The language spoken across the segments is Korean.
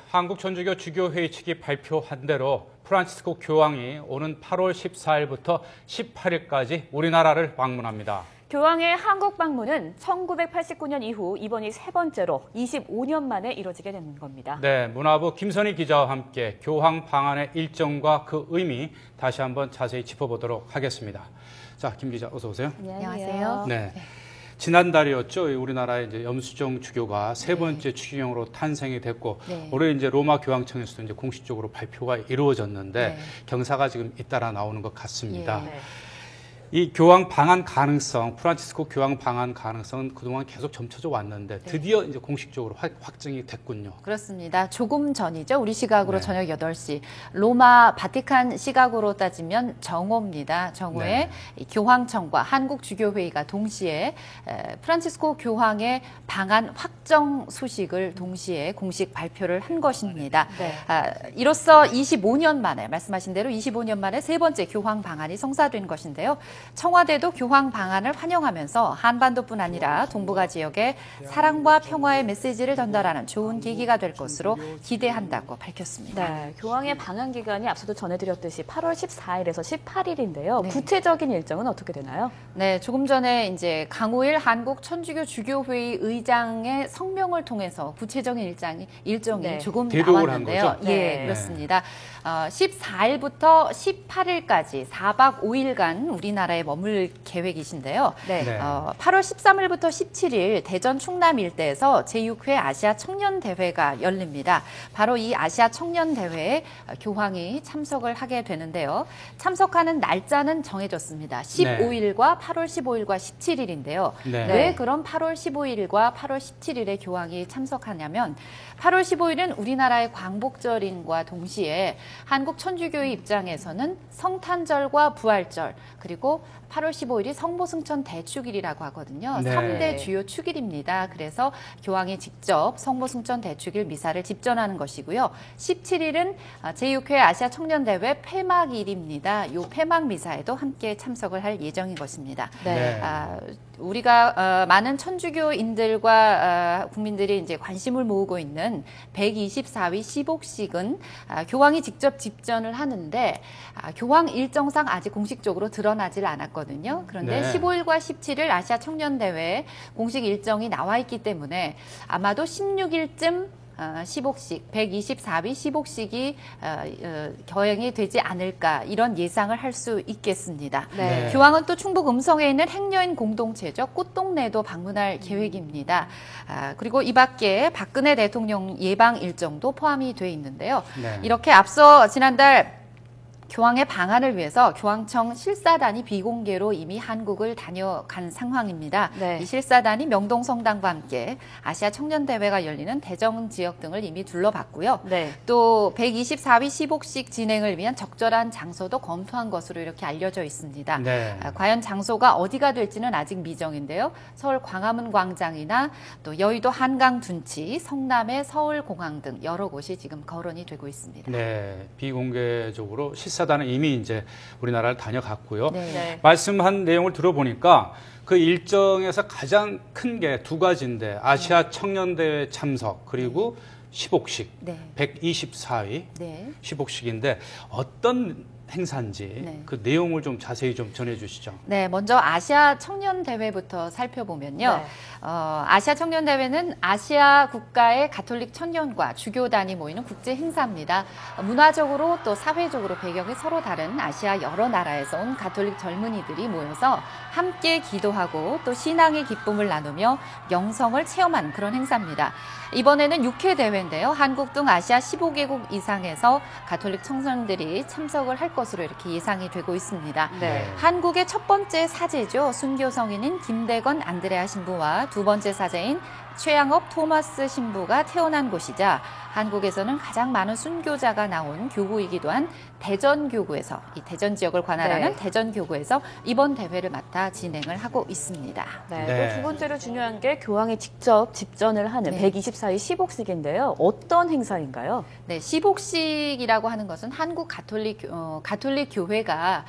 한국천주교 주교회의 측이 발표한 대로 프란치스코 교황이 오는 8월 14일부터 18일까지 우리나라를 방문합니다. 교황의 한국 방문은 1989년 이후 이번이 세 번째로 25년 만에 이뤄지게 된 겁니다. 네, 문화부 김선희 기자와 함께 교황 방한의 일정과 그 의미 다시 한번 자세히 짚어보도록 하겠습니다. 자, 김 기자 어서 오세요. 안녕하세요. 네. 지난달이었죠. 우리나라의 이제 염수정 주교가 세 번째 추기경으로 탄생이 됐고 올해 이제 로마 교황청에서도 이제 공식적으로 발표가 이루어졌는데 경사가 지금 잇따라 나오는 것 같습니다. 이 교황 방한 가능성, 프란치스코 교황 방한 가능성은 그동안 계속 점쳐져 왔는데 드디어 이제 공식적으로 확정이 됐군요. 그렇습니다. 조금 전이죠. 우리 시각으로 저녁 8시. 로마 바티칸 시각으로 따지면 정오입니다. 정오에 교황청과 한국주교회의가 동시에 프란치스코 교황의 방한 확정 소식을 동시에 공식 발표를 한 것입니다. 이로써 25년 만에 말씀하신 대로 25년 만에 세 번째 교황 방한이 성사된 것인데요. 청와대도 교황 방한을 환영하면서 한반도뿐 아니라 동북아 지역에 사랑과 평화의 메시지를 전달하는 좋은 계기가 될 것으로 기대한다고 밝혔습니다. 네, 교황의 방한 기간이 앞서도 전해드렸듯이 8월 14일에서 18일인데요. 구체적인 일정은 어떻게 되나요? 네, 조금 전에 이제 강우일 한국 천주교 주교회의 의장의 성명을 통해서 구체적인 일정이 조금 나왔는데요. 예, 그렇습니다. 14일부터 18일까지 4박 5일간 우리나라에 머물 계획이신데요. 8월 13일부터 17일 대전 충남 일대에서 제6회 아시아 청년대회가 열립니다. 바로 이 아시아 청년대회에 교황이 참석을 하게 되는데요. 참석하는 날짜는 정해졌습니다. 15일과 8월 15일과 17일인데요. 왜 그럼 8월 15일과 8월 17일에 교황이 참석하냐면 8월 15일은 우리나라의 광복절인과 동시에 한국 천주교의 입장에서는 성탄절과 부활절 그리고 8월 15일이 성보승천 대축일이라고 하거든요. 3대 주요 축일입니다. 그래서 교황이 직접 성보승천 대축일 미사를 집전하는 것이고요. 17일은 제6회 아시아 청년대회 폐막일입니다. 이 폐막 미사에도 함께 참석을 할 예정인 것입니다. 우리가 많은 천주교인들과 국민들이 이제 관심을 모으고 있는 124위 시복식은 교황이 직접 집전을 하는데 교황 일정상 아직 공식적으로 드러나질 않았거든요. 그런데 15일과 17일 아시아 청년대회 공식 일정이 나와 있기 때문에 아마도 16일쯤 시복식, 124위 시복식이 거행이 되지 않을까 이런 예상을 할 수 있겠습니다. 교황은 또 충북 음성에 있는 행여인 공동체죠. 꽃동네도 방문할 계획입니다. 그리고 이 밖에 박근혜 대통령 예방 일정도 포함이 돼 있는데요. 이렇게 앞서 지난달 교황의 방한을 위해서 교황청 실사단이 비공개로 이미 한국을 다녀간 상황입니다. 이 실사단이 명동성당과 함께 아시아 청년대회가 열리는 대전 지역 등을 이미 둘러봤고요. 또 124위 시복식 진행을 위한 적절한 장소도 검토한 것으로 이렇게 알려져 있습니다. 과연 장소가 어디가 될지는 아직 미정인데요. 서울 광화문 광장이나 또 여의도 한강 둔치, 성남의 서울공항 등 여러 곳이 지금 거론이 되고 있습니다. 비공개적으로 실사단은 이미 이제 우리나라를 다녀갔고요. 말씀한 내용을 들어보니까 그 일정에서 가장 큰 게 두 가지인데 아시아 청년대회 참석 그리고 시복식 124위 시복식인데 어떤 행사인지 그 내용을 좀 자세히 좀 전해주시죠. 먼저 아시아 청년대회부터 살펴보면요. 아시아 청년대회는 아시아 국가의 가톨릭 청년과 주교단이 모이는 국제 행사입니다. 문화적으로 또 사회적으로 배경이 서로 다른 아시아 여러 나라에서 온 가톨릭 젊은이들이 모여서 함께 기도하고 또 신앙의 기쁨을 나누며 영성을 체험한 그런 행사입니다. 이번에는 6회 대회인데요. 한국 등 아시아 15개국 이상에서 가톨릭 청년들이 참석을 할 것으로 이렇게 예상이 되고 있습니다. 한국의 첫 번째 사제죠. 순교 성인인 김대건 안드레아 신부와 두 번째 사제인 최양업 토마스 신부가 태어난 곳이자 한국에서는 가장 많은 순교자가 나온 교구이기도 한 대전교구에서 이 대전 지역을 관할하는 대전교구에서 이번 대회를 맡아 진행을 하고 있습니다. 또 두 번째로 중요한 게 교황이 직접 집전을 하는 124위 시복식인데요. 어떤 행사인가요? 시복식이라고 하는 것은 한국 가톨릭 교회가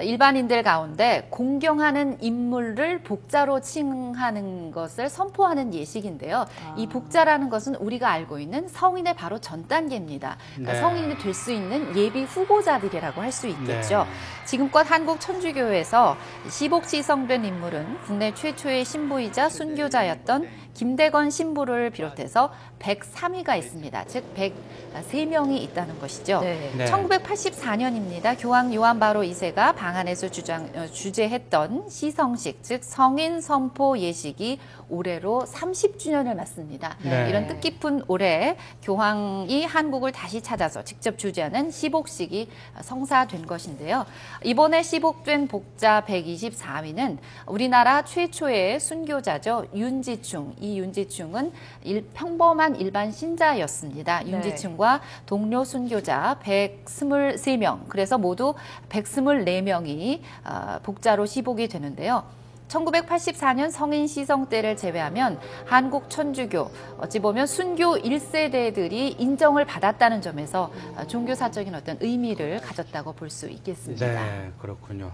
일반인들 가운데 공경하는 인물을 복자로 칭하는 것을 선포하는 예식입니다. 얘기인데요. 이 복자라는 것은 우리가 알고 있는 성인의 바로 전 단계입니다. 그러니까 네. 성인이 될 수 있는 예비 후보자들이라고 할 수 있겠죠. 네. 지금껏 한국 천주교회에서 시복시 성된 인물은 국내 최초의 신부이자 순교자였던 김대건 신부를 비롯해서 103위가 있습니다. 즉 103명이 있다는 것이죠. 네. 네. 1984년입니다. 교황 요한 바로 2세가 방한에서 주재했던 시성식, 즉 성인 선포 예식이 올해로 30주년을 맞습니다. 네. 이런 뜻깊은 올해 교황이 한국을 다시 찾아서 직접 주재하는 시복식이 성사된 것인데요. 이번에 시복된 복자 124위는 우리나라 최초의 순교자죠. 윤지충. 이 윤지충은 평범한 일반 신자였습니다. 네. 윤지충과 동료 순교자 123명, 그래서 모두 124명이 복자로 시복이 되는데요. 1984년 성인 시성 때를 제외하면 한국 천주교, 어찌 보면 순교 1세대들이 인정을 받았다는 점에서 종교사적인 어떤 의미를 가졌다고 볼 수 있겠습니다. 네, 그렇군요.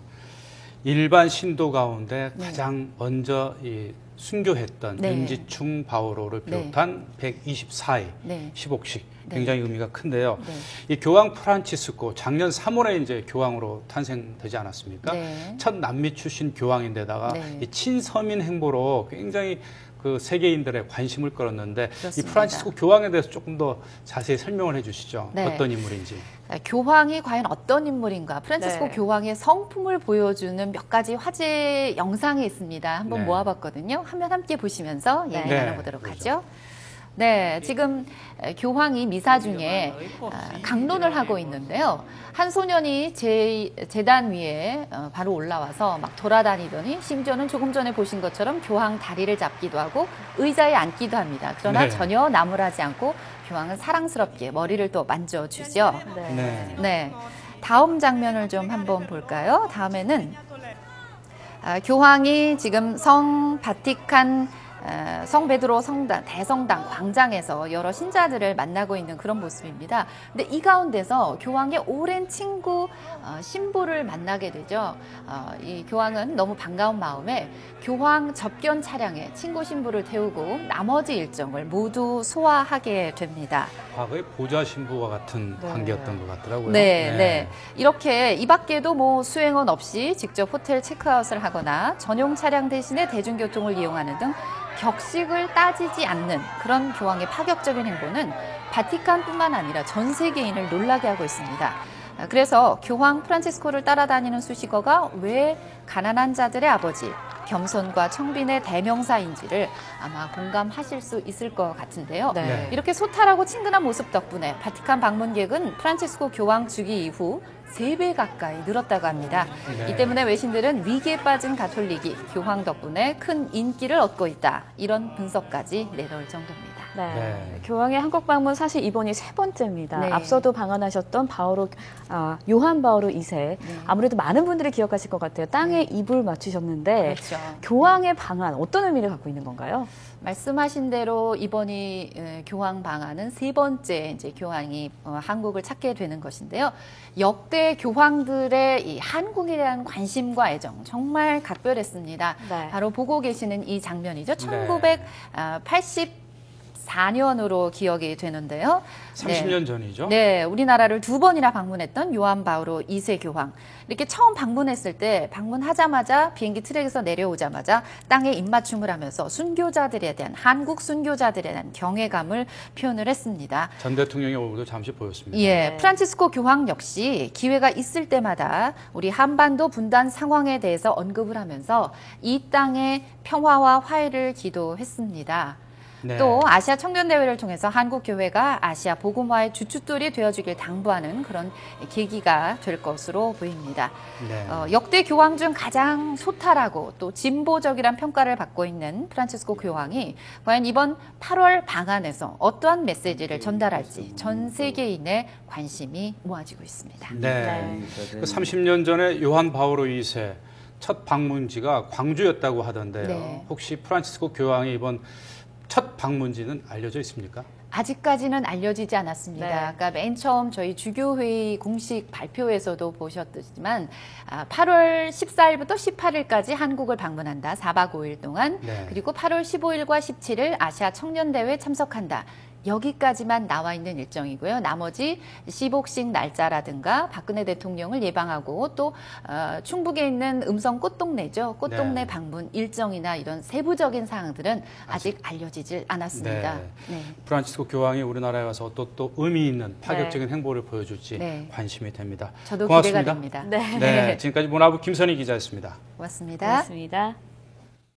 일반 신도 가운데 네. 가장 먼저 이 순교했던 네. 윤지충 바오로를 비롯한 124위 네. 시복식 네. 굉장히 의미가 큰데요. 네. 이 교황 프란치스코 작년 3월에 이제 교황으로 탄생되지 않았습니까? 네. 첫 남미 출신 교황인데다가 네. 이 친서민 행보로 굉장히 그 세계인들의 관심을 끌었는데 그렇습니다. 이 프란치스코 교황에 대해서 조금 더 자세히 설명을 해주시죠. 네. 어떤 인물인지. 교황이 과연 어떤 인물인가? 프란치스코 네. 교황의 성품을 보여주는 몇 가지 화제 영상이 있습니다. 한번 네. 모아봤거든요. 화면 함께 보시면서 얘기 네. 나눠보도록 그렇죠. 하죠. 네, 지금 교황이 미사 중에 강론을 하고 있는데요. 한 소년이 제단 위에 바로 올라와서 막 돌아다니더니 심지어는 조금 전에 보신 것처럼 교황 다리를 잡기도 하고 의자에 앉기도 합니다. 그러나 네. 전혀 나무라지 않고 교황은 사랑스럽게 머리를 또 만져주죠. 네. 네. 네, 다음 장면을 좀 한번 볼까요? 다음에는 교황이 지금 성 바티칸 성 베드로 성당, 대성당 광장에서 여러 신자들을 만나고 있는 그런 모습입니다. 근데 이 가운데서 교황의 오랜 친구 신부를 만나게 되죠. 이 교황은 너무 반가운 마음에 교황 접견 차량에 친구 신부를 태우고 나머지 일정을 모두 소화하게 됩니다. 과거의 보좌 신부와 같은 네. 관계였던 것 같더라고요. 네, 네. 이렇게 이 밖에도 뭐 수행원 없이 직접 호텔 체크아웃을 하거나 전용 차량 대신에 대중교통을 이용하는 등 격식을 따지지 않는 그런 교황의 파격적인 행보는 바티칸뿐만 아니라 전 세계인을 놀라게 하고 있습니다. 그래서 교황 프란치스코를 따라다니는 수식어가 왜 가난한 자들의 아버지, 겸손과 청빈의 대명사인지를 아마 공감하실 수 있을 것 같은데요. 네. 이렇게 소탈하고 친근한 모습 덕분에 바티칸 방문객은 프란치스코 교황 주기 이후 3배 가까이 늘었다고 합니다. 네. 이 때문에 외신들은 위기에 빠진 가톨릭이 교황 덕분에 큰 인기를 얻고 있다. 이런 분석까지 내놓을 정도입니다. 네. 네. 교황의 한국 방문 사실 이번이 3번째입니다. 네. 앞서도 방한하셨던 요한 바오로 2세. 아무래도 많은 분들이 기억하실 것 같아요. 땅에 입을 맞추셨는데 그렇죠. 교황의 방한 어떤 의미를 갖고 있는 건가요? 말씀하신 대로 이번이 교황 방한은 3번째 이제 교황이 한국을 찾게 되는 것인데요. 역대 교황들의 이 한국에 대한 관심과 애정 정말 각별했습니다. 네. 바로 보고 계시는 이 장면이죠. 네. 1984년으로 기억이 되는데요. 30년 전이죠. 네, 우리나라를 2번이나 방문했던 요한 바오로 2세 교황. 이렇게 처음 방문했을 때 방문하자마자 비행기 트랙에서 내려오자마자 땅에 입맞춤을 하면서 순교자들에 대한 한국 순교자들에 대한 경외감을 표현을 했습니다. 전 대통령의 얼굴도 잠시 보였습니다. 예, 네. 프란치스코 교황 역시 기회가 있을 때마다 우리 한반도 분단 상황에 대해서 언급을 하면서 이 땅의 평화와 화해를 기도했습니다. 네. 또 아시아 청년대회를 통해서 한국교회가 아시아 복음화의 주춧돌이 되어주길 당부하는 그런 계기가 될 것으로 보입니다. 네. 역대 교황 중 가장 소탈하고 또 진보적이란 평가를 받고 있는 프란치스코 교황이 과연 이번 8월 방한에서 어떠한 메시지를 전달할지 전 세계인의 관심이 모아지고 있습니다. 네. 그 30년 전에 요한 바오로 2세 첫 방문지가 광주였다고 하던데요. 네. 혹시 프란치스코 교황이 이번 첫 방문지는 알려져 있습니까? 아직까지는 알려지지 않았습니다. 네. 그러니까 맨 처음 저희 주교회의 공식 발표에서도 보셨지만 8월 14일부터 18일까지 한국을 방문한다. 4박 5일 동안. 네. 그리고 8월 15일과 17일 아시아 청년대회 참석한다. 여기까지만 나와 있는 일정이고요. 나머지 시복식 날짜라든가 박근혜 대통령을 예방하고 또 충북에 있는 음성 꽃동네죠. 꽃동네 네. 방문 일정이나 이런 세부적인 사항들은 아직 알려지질 않았습니다. 네. 네. 프란치스코 교황이 우리나라에 와서 또 의미 있는 파격적인 행보를 보여줄지 네. 관심이 됩니다. 저도 고맙습니다. 기대가 됩니다. 네. 네, 지금까지 문화부 김선희 기자였습니다. 고맙습니다. 고맙습니다.